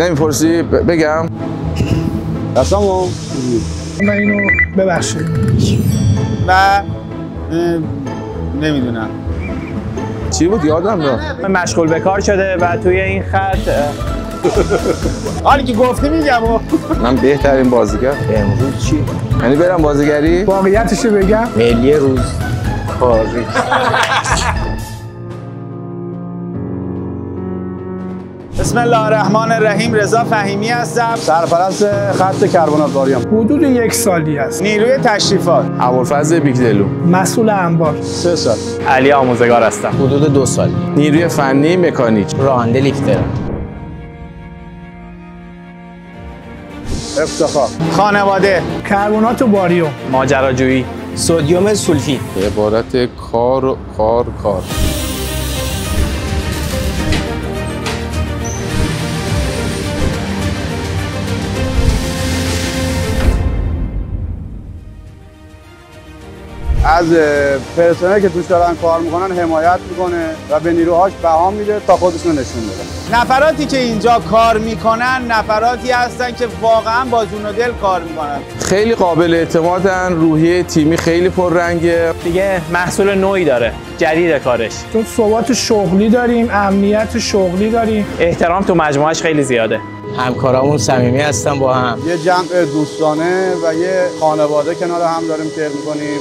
نمیپرسی بگم؟ رسامو من اینو ببخشید. و نمیدونم چی بود یادم رفت. مشغول به کار شده و توی این خط حالی که گفتی میگم. من بهترین بازیگر امروز چی؟ یعنی برم بازیگری؟ واقعیتشو بگم ملی روز کاری. بسم الله الرحمن الرحیم. رضا فهیمی هستم، سرپرست خط کربنات واریام. حدود 1 سالی است. نیروی تشریفات ابوالفضل بیگدلو. مسئول انبار. 3 سال. علی آموزگار هستم. حدود 2 سال. نیروی فنی مکانیک. راننده لیفتر. افتخار. خانواده. کربنات و باریوم. ماجراجویی. سدیم سولفید. به عبارت کار. از پرسنلی که توش دارن کار میکنن حمایت میکنه و به نیروهاش بها میده تا خودشون نشون بده. نفراتی که اینجا کار میکنن نفراتی هستن که واقعا با جون و دل کار میکنن. خیلی قابل اعتمادن، روحیه تیمی خیلی پررنگه. دیگه محصول نوعی داره، جدید کارش. چون ثبات شغلی داریم، امنیت شغلی داریم. احترام تو مجموعهش خیلی زیاده. همکارامون صمیمی هستن با هم. یه جمع دوستانه و یه خانواده کنار هم داریم کار میکنیم.